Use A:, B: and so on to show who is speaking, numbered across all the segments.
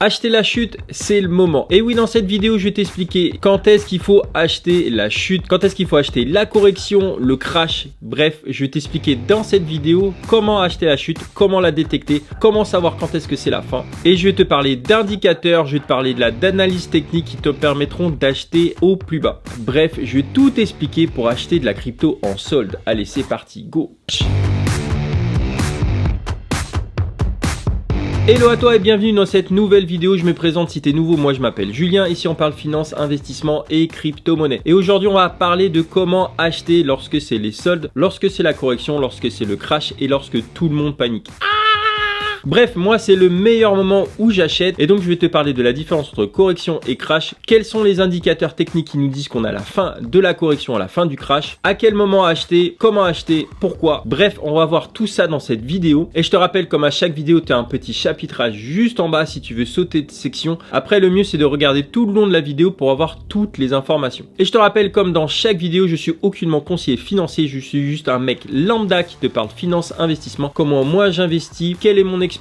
A: Acheter la chute, c'est le moment. Et oui, dans cette vidéo, je vais t'expliquer quand est-ce qu'il faut acheter la chute, quand est-ce qu'il faut acheter la correction, le crash. Bref, je vais t'expliquer dans cette vidéo comment acheter la chute, comment la détecter, comment savoir quand est-ce que c'est la fin. Et je vais te parler d'indicateurs, je vais te parler d'analyse technique qui te permettront d'acheter au plus bas. Bref, je vais tout expliquer pour acheter de la crypto en solde. Allez, c'est parti, go! Hello à toi et bienvenue dans cette nouvelle vidéo. Je me présente si t'es nouveau, moi je m'appelle Julien. Ici on parle finance, investissement et crypto-monnaie. Et aujourd'hui on va parler de comment acheter lorsque c'est les soldes, lorsque c'est la correction, lorsque c'est le crash et lorsque tout le monde panique. Bref, moi c'est le meilleur moment où j'achète et donc je vais te parler de la différence entre correction et crash. Quels sont les indicateurs techniques qui nous disent qu'on a la fin de la correction, à la fin du crash, à quel moment acheter, comment acheter, pourquoi. Bref, on va voir tout ça dans cette vidéo. Et je te rappelle, comme à chaque vidéo, tu as un petit chapitrage juste en bas si tu veux sauter de section. Après, le mieux c'est de regarder tout le long de la vidéo pour avoir toutes les informations. Et je te rappelle, comme dans chaque vidéo, je suis aucunement conseiller financier, je suis juste un mec lambda qui te parle finance, investissement, comment moi j'investis, quelle est mon expérience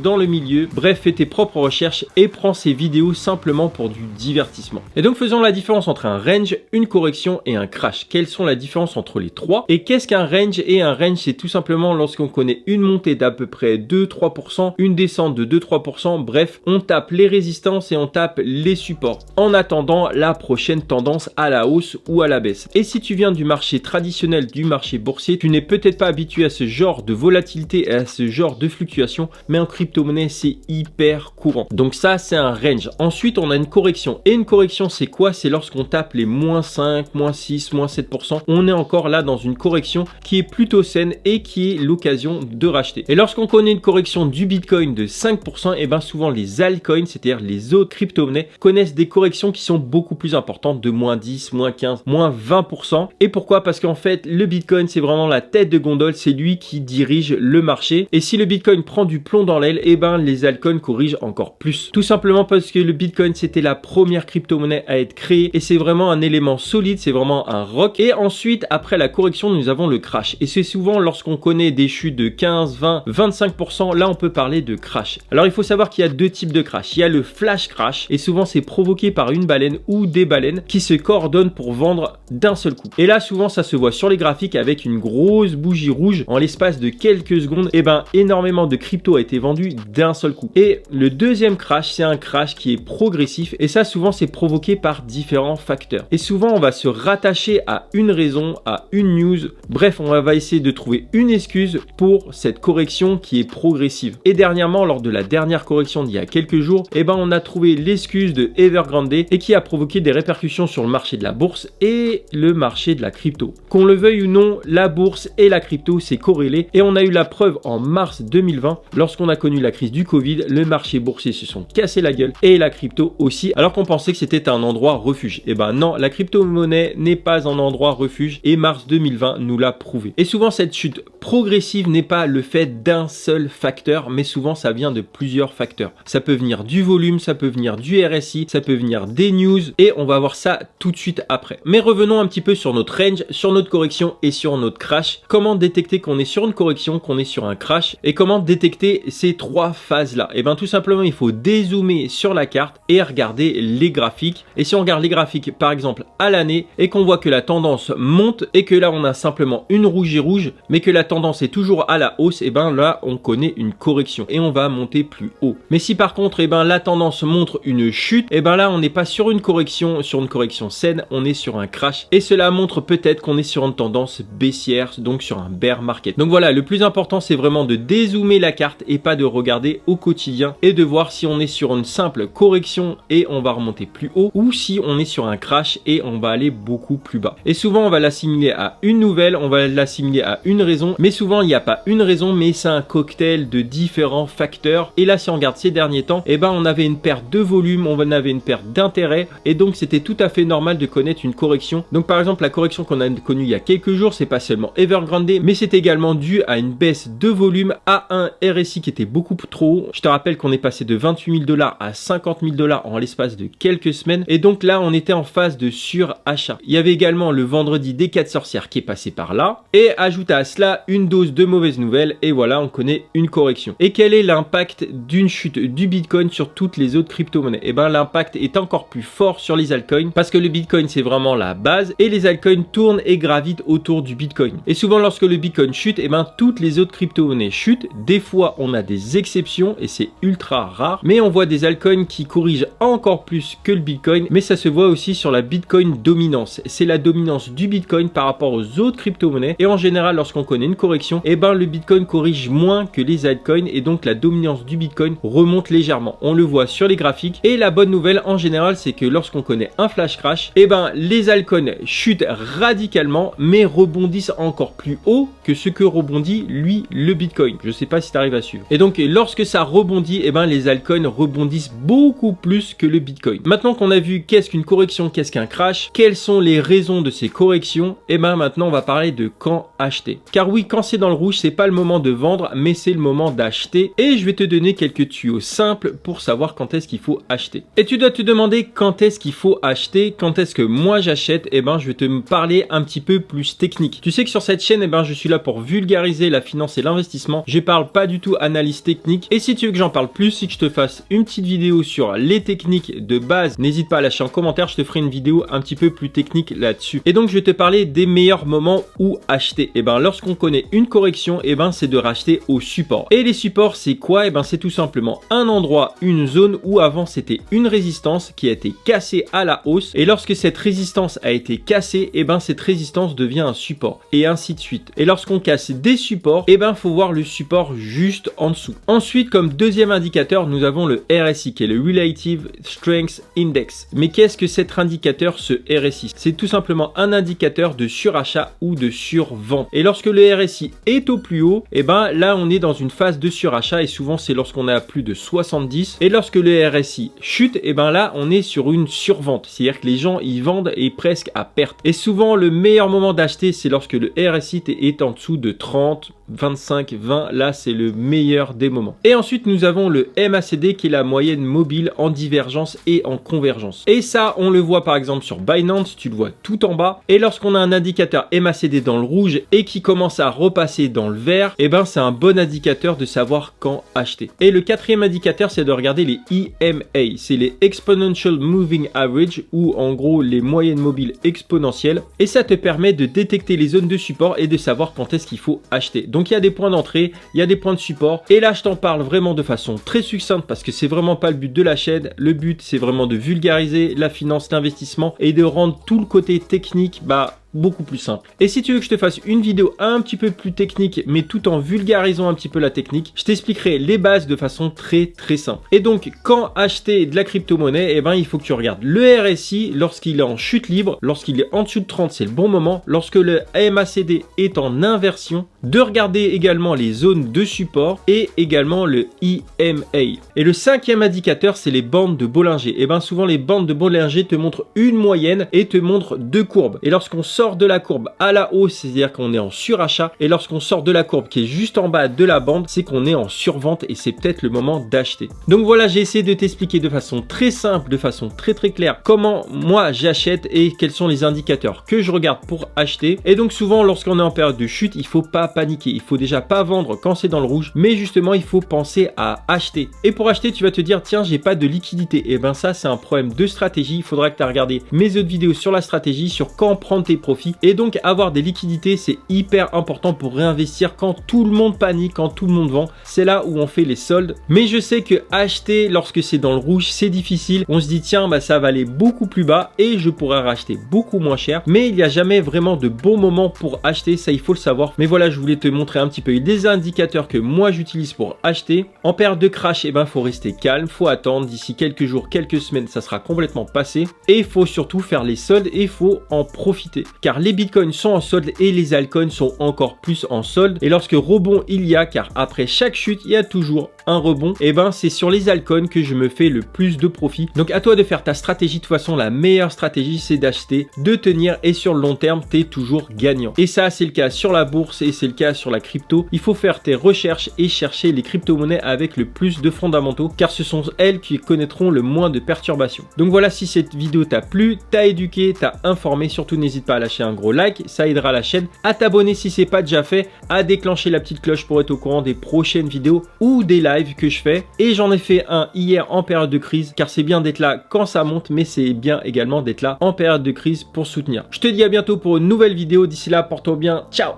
A: dans le milieu. Bref, fais tes propres recherches et prends ces vidéos simplement pour du divertissement. Et donc faisons la différence entre un range, une correction et un crash. Quelles sont la différence entre les trois? Et qu'est-ce qu'un range? Et un range, c'est tout simplement lorsqu'on connaît une montée d'à peu près 2-3%, une descente de 2-3%, bref, on tape les résistances et on tape les supports en attendant la prochaine tendance à la hausse ou à la baisse. Et si tu viens du marché traditionnel, du marché boursier, tu n'es peut-être pas habitué à ce genre de volatilité et à ce genre de fluctuation, mais en crypto-monnaie c'est hyper courant. Donc ça c'est un range. Ensuite on a une correction. Et une correction c'est quoi? C'est lorsqu'on tape les moins 5, moins 6, moins 7%. On est encore là dans une correction qui est plutôt saine et qui est l'occasion de racheter. Et lorsqu'on connaît une correction du Bitcoin de 5%, et bien souvent les altcoins, c'est-à-dire les autres crypto-monnaies, connaissent des corrections qui sont beaucoup plus importantes, de moins 10, moins 15, moins 20%. Et pourquoi? Parce qu'en fait le Bitcoin c'est vraiment la tête de gondole, c'est lui qui dirige le marché. Et si le Bitcoin prend du plomb dans l'aile, et ben les altcoins corrigent encore plus. Tout simplement parce que le Bitcoin c'était la première crypto-monnaie à être créée et c'est vraiment un élément solide, c'est vraiment un rock. Et ensuite, après la correction, nous avons le crash. Et c'est souvent lorsqu'on connaît des chutes de 15, 20, 25%, là on peut parler de crash. Alors il faut savoir qu'il y a deux types de crash. Il y a le flash crash et souvent c'est provoqué par une baleine ou des baleines qui se coordonnent pour vendre d'un seul coup. Et là souvent ça se voit sur les graphiques avec une grosse bougie rouge en l'espace de quelques secondes. Et ben énormément de crypto a été vendu d'un seul coup. Et le deuxième crash, c'est un crash qui est progressif et ça souvent c'est provoqué par différents facteurs. Et souvent on va se rattacher à une raison, à une news. Bref, on va essayer de trouver une excuse pour cette correction qui est progressive. Et dernièrement, lors de la dernière correction d'il y a quelques jours, eh ben on a trouvé l'excuse de Evergrande et qui a provoqué des répercussions sur le marché de la bourse et le marché de la crypto. Qu'on le veuille ou non, la bourse et la crypto c'est corrélé et on a eu la preuve en mars 2020 lorsqu'on a connu la crise du Covid, le marché boursier se sont cassé la gueule et la crypto aussi, alors qu'on pensait que c'était un endroit refuge. Et ben non, la crypto-monnaie n'est pas un endroit refuge et mars 2020 nous l'a prouvé. Et souvent cette chute progressive n'est pas le fait d'un seul facteur, mais souvent ça vient de plusieurs facteurs. Ça peut venir du volume, ça peut venir du RSI, ça peut venir des news et on va voir ça tout de suite après. Mais revenons un petit peu sur notre range, sur notre correction et sur notre crash. Comment détecter qu'on est sur une correction, qu'on est sur un crash et comment détecter ces trois phases là? Et bien tout simplement il faut dézoomer sur la carte et regarder les graphiques. Et si on regarde les graphiques par exemple à l'année et qu'on voit que la tendance monte et que là on a simplement une rouge et rouge mais que la tendance est toujours à la hausse, et ben là on connaît une correction et on va monter plus haut. Mais si par contre et ben la tendance montre une chute, et ben là on n'est pas sur une correction saine, on est sur un crash et cela montre peut-être qu'on est sur une tendance baissière, donc sur un bear market. Donc voilà, le plus important c'est vraiment de dézoomer la carte et pas de regarder au quotidien et de voir si on est sur une simple correction et on va remonter plus haut ou si on est sur un crash et on va aller beaucoup plus bas. Et souvent on va l'assimiler à une nouvelle, on va l'assimiler à une raison, mais souvent il n'y a pas une raison mais c'est un cocktail de différents facteurs. Et là si on regarde ces derniers temps, et ben on avait une perte de volume, on avait une perte d'intérêt et donc c'était tout à fait normal de connaître une correction. Donc par exemple la correction qu'on a connue il y a quelques jours, c'est pas seulement Evergrande mais c'est également dû à une baisse de volume, à un RSI RSI qui était beaucoup trop haut. Je te rappelle qu'on est passé de 28 000 $ à 50 000 $ en l'espace de quelques semaines. Et donc là, on était en phase de surachat. Il y avait également le vendredi des 4 sorcières qui est passé par là. Et ajoute à cela une dose de mauvaises nouvelles. Et voilà, on connaît une correction. Et quel est l'impact d'une chute du Bitcoin sur toutes les autres crypto-monnaies? Et ben l'impact est encore plus fort sur les altcoins parce que le Bitcoin c'est vraiment la base et les altcoins tournent et gravitent autour du Bitcoin. Et souvent lorsque le Bitcoin chute, et ben toutes les autres crypto-monnaies chutent. Des fois on a des exceptions et c'est ultra rare, mais on voit des altcoins qui corrigent encore plus que le Bitcoin, mais ça se voit aussi sur la Bitcoin dominance. C'est la dominance du Bitcoin par rapport aux autres crypto-monnaies et en général lorsqu'on connaît une correction, et ben le Bitcoin corrige moins que les altcoins et donc la dominance du Bitcoin remonte légèrement. On le voit sur les graphiques et la bonne nouvelle en général c'est que lorsqu'on connaît un flash crash, et ben les altcoins chutent radicalement mais rebondissent encore plus haut que ce que rebondit lui le Bitcoin. Je sais pas si tu arrives à suivre. Et donc lorsque ça rebondit, et ben les altcoins rebondissent beaucoup plus que le Bitcoin. Maintenant qu'on a vu qu'est-ce qu'une correction, qu'est-ce qu'un crash, quelles sont les raisons de ces corrections, et ben maintenant on va parler de quand acheter. Car oui, quand c'est dans le rouge, c'est pas le moment de vendre, mais c'est le moment d'acheter. Et je vais te donner quelques tuyaux simples pour savoir quand est-ce qu'il faut acheter. Et tu dois te demander quand est-ce qu'il faut acheter, quand est-ce que moi j'achète. Et ben je vais te parler un petit peu plus technique. Tu sais que sur cette chaîne, et ben je suis là pour vulgariser la finance et l'investissement. Je parle pas du tout analyse technique. Et si tu veux que j'en parle plus, si que je te fasse une petite vidéo sur les techniques de base, n'hésite pas à lâcher en commentaire, je te ferai une vidéo un petit peu plus technique là-dessus. Et donc je vais te parler des meilleurs moments où acheter. Et ben lorsqu'on connaît une correction, et ben c'est de racheter au support. Et les supports c'est quoi? Et ben c'est tout simplement un endroit, une zone où avant c'était une résistance qui a été cassée à la hausse. Et lorsque cette résistance a été cassée, et ben cette résistance devient un support. Et ainsi de suite. Et lorsqu'on casse des supports, et ben faut voir le support juste en dessous. Ensuite, comme deuxième indicateur, nous avons le RSI qui est le Relative Strength Index. Mais qu'est-ce que cet indicateur, ce RSI? C'est tout simplement un indicateur de surachat ou de survente. Et lorsque le RSI est au plus haut, et ben là on est dans une phase de surachat et souvent c'est lorsqu'on est à plus de 70. Et lorsque le RSI chute, et ben là on est sur une survente. C'est-à-dire que les gens ils vendent et presque à perte. Et souvent le meilleur moment d'acheter c'est lorsque le RSI est en dessous de 30, 25, 20. Là c'est le meilleur des moments. Et ensuite nous avons le MACD qui est la moyenne mobile en divergence et en convergence. Et ça on le voit par exemple sur Binance, tu le vois tout en bas. Et lorsqu'on a un indicateur MACD dans le rouge et qui commence à repasser dans le vert, et ben c'est un bon indicateur de savoir quand acheter. Et le quatrième indicateur c'est de regarder les EMA, c'est les Exponential Moving Average ou en gros les moyennes mobiles exponentielles. Et ça te permet de détecter les zones de support et de savoir quand est-ce qu'il faut acheter. Donc il y a des points d'entrée, il y a des points de support. Et là je t'en parle vraiment de façon très succincte parce que c'est vraiment pas le but de la chaîne. Le but c'est vraiment de vulgariser la finance, l'investissement et de rendre tout le côté technique beaucoup plus simple. Et si tu veux que je te fasse une vidéo un petit peu plus technique mais tout en vulgarisant un petit peu la technique, je t'expliquerai les bases de façon très simple. Et donc quand acheter de la crypto-monnaie, et ben il faut que tu regardes le RSI lorsqu'il est en chute libre, lorsqu'il est en dessous de 30 c'est le bon moment, lorsque le MACD est en inversion, de regarder également les zones de support et également le EMA. Et le cinquième indicateur c'est les bandes de Bollinger. Et ben souvent les bandes de Bollinger te montrent une moyenne et te montrent deux courbes. Et lorsqu'on sort de la courbe à la hausse, c'est-à-dire qu'on est en surachat, et lorsqu'on sort de la courbe qui est juste en bas de la bande, c'est qu'on est en survente et c'est peut-être le moment d'acheter. Donc voilà, j'ai essayé de t'expliquer de façon très simple, de façon très claire comment moi j'achète et quels sont les indicateurs que je regarde pour acheter. Et donc souvent lorsqu'on est en période de chute, il faut pas paniquer, il faut déjà pas vendre quand c'est dans le rouge, mais justement il faut penser à acheter. Et pour acheter, tu vas te dire tiens, j'ai pas de liquidité. Et ben ça c'est un problème de stratégie. Il faudra que tu as regardé mes autres vidéos sur la stratégie, sur quand prendre tes profits. Et donc avoir des liquidités c'est hyper important pour réinvestir quand tout le monde panique, quand tout le monde vend. C'est là où on fait les soldes. Mais je sais que acheter lorsque c'est dans le rouge c'est difficile. On se dit tiens ça va aller beaucoup plus bas et je pourrais racheter beaucoup moins cher. Mais il n'y a jamais vraiment de bon moment pour acheter, ça il faut le savoir. Mais voilà, je voulais te montrer un petit peu les indicateurs que moi j'utilise pour acheter. En période de crash, et ben faut rester calme, faut attendre d'ici quelques jours, quelques semaines, ça sera complètement passé. Et il faut surtout faire les soldes et il faut en profiter. Car les bitcoins sont en solde et les altcoins sont encore plus en solde. Et lorsque rebond il y a, car après chaque chute, il y a toujours un rebond, et ben c'est sur les altcoins que je me fais le plus de profit. Donc à toi de faire ta stratégie. De toute façon, la meilleure stratégie c'est d'acheter, de tenir, et sur le long terme tu es toujours gagnant. Et ça c'est le cas sur la bourse et c'est le cas sur la crypto. Il faut faire tes recherches et chercher les crypto-monnaies avec le plus de fondamentaux, car ce sont elles qui connaîtront le moins de perturbations. Donc voilà, si cette vidéo t'a plu, t'a éduqué, t'a informé, surtout n'hésite pas à lâcher un gros like, ça aidera la chaîne, à t'abonner si c'est pas déjà fait, à déclencher la petite cloche pour être au courant des prochaines vidéos ou des lives que je fais. Et j'en ai fait un hier en période de crise, car c'est bien d'être là quand ça monte, mais c'est bien également d'être là en période de crise pour soutenir. Je te dis à bientôt pour une nouvelle vidéo, d'ici là porte-toi bien, ciao.